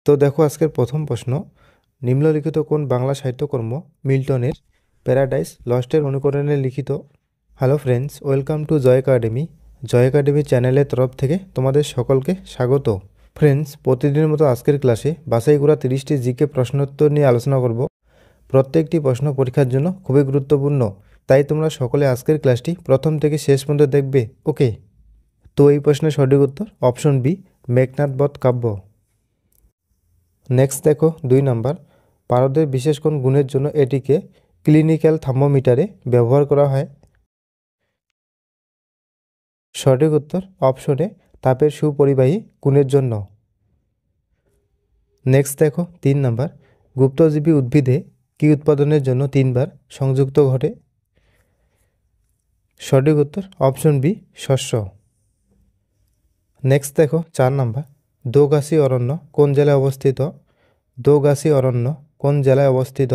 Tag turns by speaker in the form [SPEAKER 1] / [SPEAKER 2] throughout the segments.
[SPEAKER 1] তো দেখো আজকের প্রথম প্রশ্ন, নিম্নলিখিত কোন বাংলা সাহিত্যকর্ম মিল্টনের প্যারাডাইস লস্টের অনুকরণে লিখিত? Hello friends, welcome to Joy academy. Joy academy চ্যানেলের তরফ থেকে তোমাদের সকলকে স্বাগত। ফ্রেন্ডস, প্রতিদিনের মতো আজকের ক্লাসে বাছাই করা 30টি জিকে প্রশ্নোত্তর নিয়ে আলোচনা করব। প্রত্যেকটি প্রশ্ন পরীক্ষার জন্য খুবই গুরুত্বপূর্ণ, তাই তোমরা সকলে আজকের ক্লাসটি প্রথম থেকে শেষ পর্যন্ত দেখবে। ওকে, তো এই প্রশ্নের সঠিক উত্তর অপশন বি, মেঘনাদ বধ কাব্য। নেক্সট দেখো 2 নাম্বার, পারদের বিশেষ কোন গুণের জন্য এটিকে ক্লিনিক্যাল থার্মোমিটারে ব্যবহার করা হয়? সঠিক উত্তর অপশনে তাপের সুপরিবাহী গুণের জন্য। নেক্সট দেখো 3 নাম্বার, গুপ্তজীবী উদ্ভিদে কি উৎপাদনের জন্য 3 বার সংযুক্ত ঘটে? সঠিক উত্তর অপশন বি, শস্য। নেক্সট দেখো 4 নাম্বার, দোগাছি অরণ্য কোন জেলায় অবস্থিত? দোগাছি অরণ্য কোন জেলায় অবস্থিত?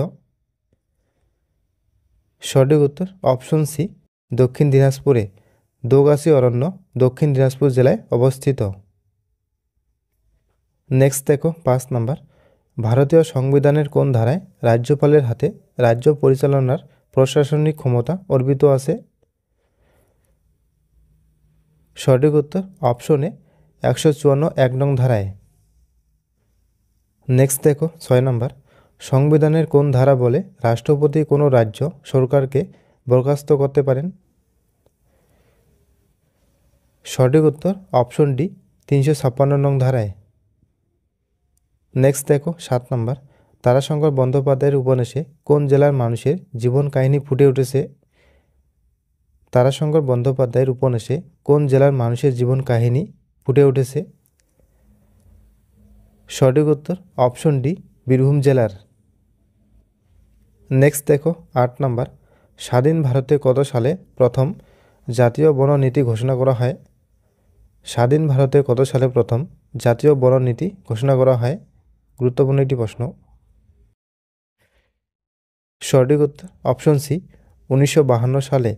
[SPEAKER 1] সঠিক উত্তর অপশন সি, দক্ষিণ দিনাজপুরে। দোগাছি অরণ্য দক্ষিণ দিনাজপুর জেলায় অবস্থিত। নেক্সট দেখো 5 নাম্বার, ভারতীয় সংবিধানের কোন ধারায় রাজ্যপালের হাতে রাজ্য পরিচালনার প্রশাসনিক ক্ষমতা অর্পিত আছে? সঠিক উত্তর অপশনে 154 নং ধারায়। নেক্সট দেখো 6 নাম্বার, সংবিধানের কোন ধারা বলে রাষ্ট্রপতি কোনো রাজ্য সরকারকে বরখাস্ত করতে পারেন? সঠিক উত্তর অপশন ডি, 356 নং ধারায়। নেক্সট দেখো 7 নাম্বার, তারাশঙ্কর বন্দ্যোপাধ্যায়ের উপন্যাসে কোন জেলার মানুষের জীবন কাহিনী ফুটে উঠেছে? তারাশঙ্কর বন্দ্যোপাধ্যায়ের উপন্যাসে কোন জেলার মানুষের জীবন কাহিনী ফুটে উঠেছে? সঠিক উত্তর অপশন ডি, বীরভূম জেলার। নেক্সট দেখো 8 নাম্বার, স্বাধীন ভারতে কত সালে প্রথম জাতীয় বন নীতি ঘোষণা করা হয়? স্বাধীন ভারতে কত সালে প্রথম জাতীয় বন নীতি ঘোষণা করা হয়? গুরুত্বপূর্ণ একটি প্রশ্ন। সঠিক উত্তর অপশন সি, 1952 সালে।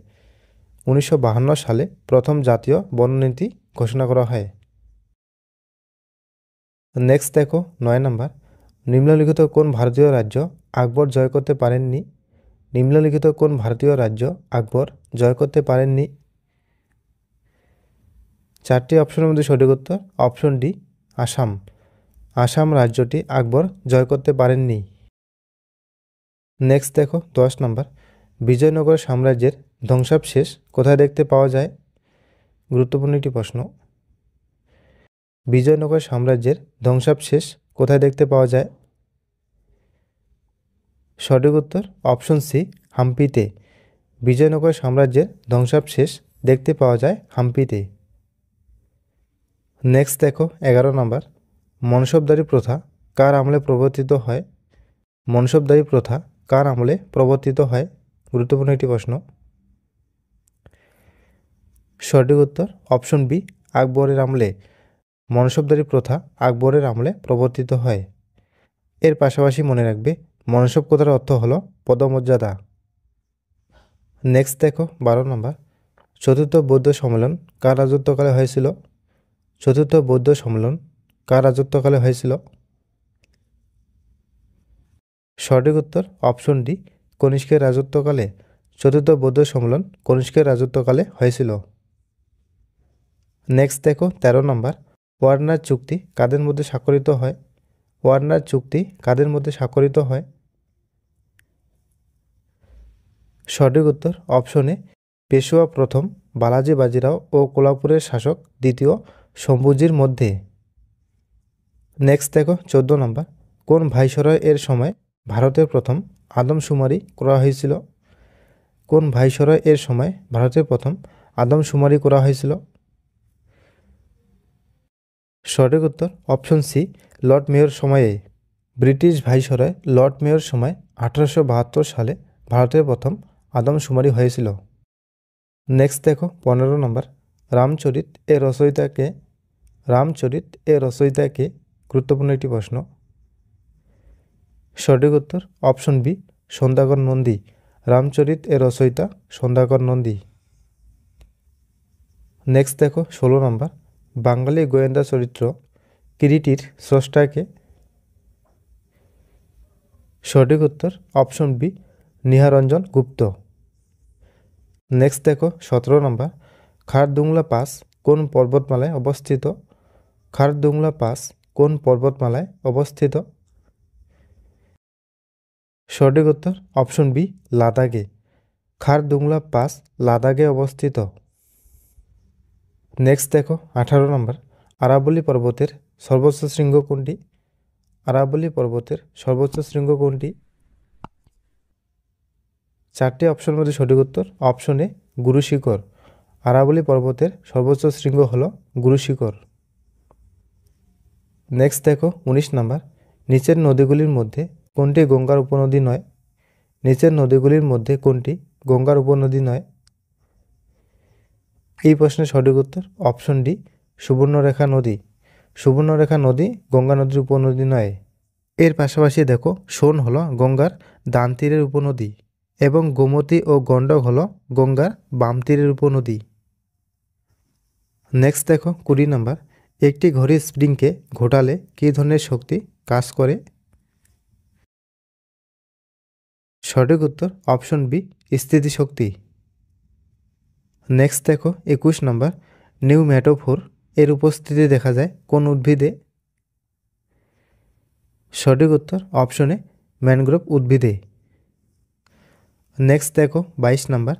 [SPEAKER 1] 1952 সালে প্রথম জাতীয় বন নীতি ঘোষণা করা হয়। নেক্সট দেখো 9 নাম্বার, নিম্নলিখিত কোন ভারতীয় রাজ্য আকবর জয় করতে পারেননি? নিম্নলিখিত কোন ভারতীয় রাজ্য আকবর জয় করতে পারেননি? 4টি অপশনের মধ্যে সঠিক উত্তর অপশন ডি, আসাম। আসাম রাজ্যটি আকবর জয় করতে পারেননি। নেক্সট দেখো 10 নাম্বার, বিজয়নগর সাম্রাজ্যের ধ্বংসাবশেষ কোথায় দেখতে পাওয়া যায়? গুরুত্বপূর্ণ একটি প্রশ্ন। বিজয়নগর সাম্রাজ্যের ধ্বংসাবশেষ কোথায় দেখতে পাওয়া যায়? সঠিক উত্তর অপশন সি, হাম্পিতে। বিজয়নগর সাম্রাজ্যের ধ্বংসাবশেষ দেখতে পাওয়া যায় হাম্পিতে। নেক্সট দেখো 11 নাম্বার, মনসবদারি প্রথা কার আমলে প্রবর্তিত হয়? মনসবদারি প্রথা কার আমলে প্রবর্তিত হয়? গুরুত্বপূর্ণ একটি প্রশ্ন। সঠিক উত্তর অপশন বি, আকবরের আমলে। মনসবদারি প্রথা আকবরের আমলে প্রবর্তিত হয়। এর পাশাপাশি মনে রাখবে মনসব কথার অর্থ হলো পদমর্যাদা। নেক্সট দেখো 12 নম্বর, চতুর্থ বৌদ্ধ সম্মেলন কার রাজত্বকালে হয়েছিল? চতুর্থ বৌদ্ধ সম্মেলন কার রাজত্বকালে হয়েছিল? সঠিক উত্তর অপশন ডি, কনিষ্কের রাজত্বকালে। চতুর্থ বৌদ্ধ সম্মেলন কনিষ্কের রাজত্বকালে হয়েছিল। নেক্সট দেখো 13 নম্বর, ওয়ার্নার চুক্তি কাদের মধ্যে স্বাক্ষরিত হয়? ওয়ার্নার চুক্তি কাদের মধ্যে স্বাক্ষরিত হয়? সঠিক উত্তর অপশনে পেশোয়া প্রথম বালাজি বাজিরাও ও কোলাপুরের শাসক দ্বিতীয় শম্ভুজির মধ্যে। নেক্সট দেখো 14 নম্বর, কোন ভাইসরয় এর সময় ভারতের প্রথম আদমশুমারি করা হয়েছিল? কোন ভাইসরয় এর সময় ভারতের প্রথম আদমশুমারি করা হয়েছিল? সঠিক উত্তর অপশন সি, লর্ড মেয়র সময়ে। ব্রিটিশ ভাইসরয় লর্ড মেয়র সময় 1872 সালে ভারতের প্রথম আদমশুমারি হয়েছিল। নেক্সট দেখো 15 নম্বর, রামচরিত এ রচয়িতাকে। রামচরিত এ রচয়িতাকে গুরুত্বপূর্ণ একটি প্রশ্ন। সঠিক উত্তর অপশন বি, সন্ধ্যাকর নন্দী। রামচরিত এ রচয়িতা সন্ধ্যাকর নন্দী। নেক্সট দেখো 16 নম্বর, বাঙালি গোয়েন্দা চরিত্র কিরিটির স্রষ্টাকে। সঠিক উত্তর অপশন বি নিহারঞ্জন গুপ্ত। নেক্সট দেখো 17 নম্বর, খারদুংলা পাস কোন পর্বতমালায় অবস্থিত? খারদুংলা পাস কোন পর্বতমালায় অবস্থিত? সঠিক উত্তর অপশন বি লাদাখে। খারদুংলা পাস লাদাখে অবস্থিত। নেক্সট দেখো 18 নম্বর, আরাবলি পর্বতের সর্বোচ্চ শৃঙ্গ কোনটি? আরাবলি পর্বতের সর্বোচ্চ শৃঙ্গ কোনটি? 4টি অপশনের মধ্যে সঠিক উত্তর অপশন এ গুরু শিখর। আরাবলি পর্বতের সর্বোচ্চ শৃঙ্গ হল গুরু শিখর। নেক্সট দেখো 19 নম্বর, নিচের নদীগুলির মধ্যে কোনটি গঙ্গার উপনদী নয়? নিচের নদীগুলির মধ্যে কোনটি গঙ্গার উপনদী নয়? এই প্রশ্নের সঠিক উত্তর অপশন ডি সুবর্ণরেখা নদী। সুবর্ণরেখা নদী গঙ্গা নদীর উপনদী নয়। এর পাশাপাশি দেখো সোন হলো গঙ্গার ডান তীরের উপনদী এবং গোমতী ও গণ্ডক হলো গঙ্গার বাম তীরের উপনদী। নেক্সট দেখো 20 নম্বর, একটি ঘড়ির স্প্রিংকে ঘোটালে কী ধরনের শক্তি কাজ করে? সঠিক উত্তর অপশন বি স্থিতিশক্তি। নেক্সট দেখো 21 নম্বর, নিউম্যাটোফোর এর উপস্থিতি দেখা যায় কোন উদ্ভিদে? সঠিক উত্তর অপশন এ ম্যানগ্রোভ উদ্ভিদে। নেক্সট দেখো 22 নম্বর,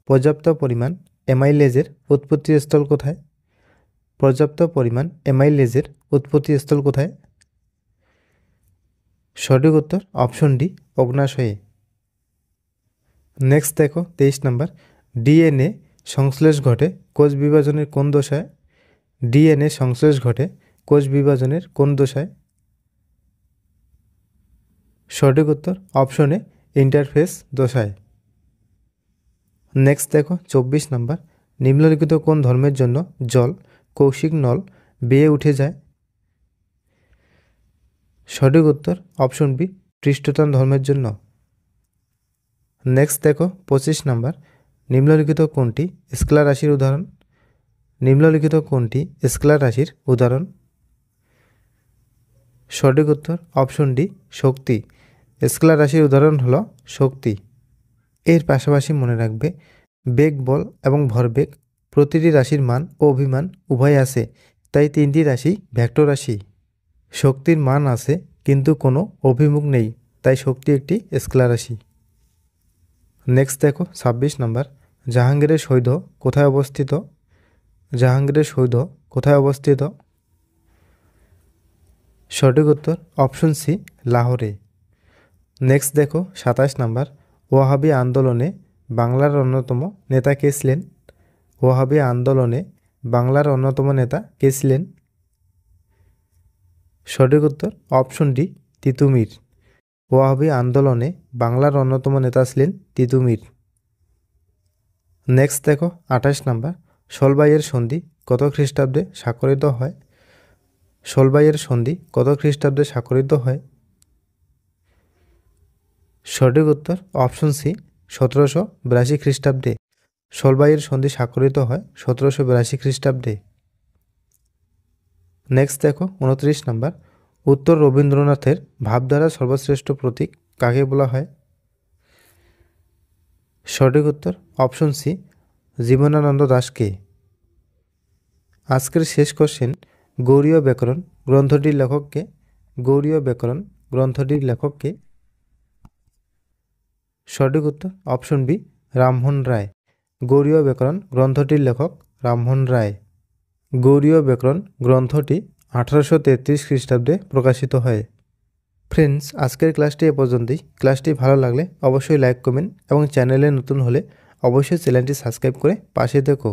[SPEAKER 1] পর্যাপ্ত পরিমাণ অ্যামাইলেজের উৎপত্তিস্থল কোথায়? পর্যাপ্ত পরিমাণ অ্যামাইলেজের উৎপত্তিস্থল কোথায়? সঠিক উত্তর অপশন ডি অগ্নাশয়ে। নেক্সট দেখো 23 নম্বর, ডিএনএ সংশ্লেষ ঘটে কোষ বিভাজনের কোন দশায়? ডিএনএ সংশ্লেষ ঘটে কোষ বিভাজনের কোন দশায়? সঠিক উত্তর অপশন এ ইন্টারফেস দশায়। নেক্সট দেখো 24 নম্বর, নিম্নলিখিত কোন ধর্মের জন্য জল কৌশিক নল বেয়ে উঠে যায়? সঠিক উত্তর অপশন বি খ্রিস্টটান ধর্মের জন্য। নেক্সট দেখো 25 নম্বর, নিম্নলিখিত কোনটি স্কেলার রাশির উদাহরণ? নিম্নলিখিত কোনটি স্কেলার রাশির উদাহরণ? সঠিক উত্তর অপশন ডি শক্তি। স্কেলার রাশির উদাহরণ হলো শক্তি। এর পাশাপাশি মনে রাখবে বেগ বল এবং ভরবেগ প্রতিটি রাশির মান ও অভিমান উভয় আছে, তাই 3টি রাশি ভেক্টর রাশি। শক্তির মান আছে কিন্তু কোনো অভিমুখ নেই, তাই শক্তি একটি স্কেলার রাশি। নেক্সট দেখো 26 নম্বর, জাহাঙ্গীরের সৈধ কোথায় অবস্থিত? জাহাঙ্গীরের সৈধ কোথায় অবস্থিত? সঠিক উত্তর অপশন সি লাহোরে। নেক্সট দেখো 27 নম্বর, ওয়াহাবি আন্দোলনে বাংলার অন্যতম নেতা কে ছিলেন? ওয়াহাবি আন্দোলনে বাংলার অন্যতম নেতা কে ছিলেন? সঠিক উত্তর অপশন ডি তিতুমির। ওয়াহাবি আন্দোলনে বাংলার অন্যতম নেতা ছিলেন তিতুমির। নেক্সট দেখো 28 নম্বর, সলবাইয়ের সন্ধি কত খ্রিস্টাব্দে স্বাক্ষরিত হয়? সলবাইয়ের সন্ধি কত খ্রিস্টাব্দে স্বাক্ষরিত হয়? সঠিক উত্তর অপশন সি 1782 খ্রিস্টাব্দে। সলবাইয়ের সন্ধি স্বাক্ষরিত হয় 1782 খ্রিস্টাব্দে। নেক্সট দেখো 29 নম্বর, উত্তর রবীন্দ্রনাথের ভাবধারার সর্বশ্রেষ্ঠ প্রতীক কাকে বলা হয়? সঠিক উত্তর অপশন সি জীবনানন্দ দাশকে। আজকের শেষ কোশ্চেন, গৌড়ীয় ব্যাকরণ গ্রন্থটির লেখককে? গৌড়ীয় ব্যাকরণ গ্রন্থটির লেখককে? সঠিক উত্তর অপশন বি রামমোহন রায়। গৌড়ীয় ব্যাকরণ গ্রন্থটির লেখক রামমোহন রায়। গৌড়ীয় ব্যাকরণ গ্রন্থটি 1833 খ্রিস্টাব্দে প্রকাশিত হয়। ফ্রেন্ডস, আজকের ক্লাসটি এ পর্যন্তই। ক্লাসটি ভালো লাগলে অবশ্যই লাইক কমেন্ট এবং চ্যানেলে নতুন হলে অবশ্যই চ্যানেলটি সাবস্ক্রাইব করে পাশে থেকো।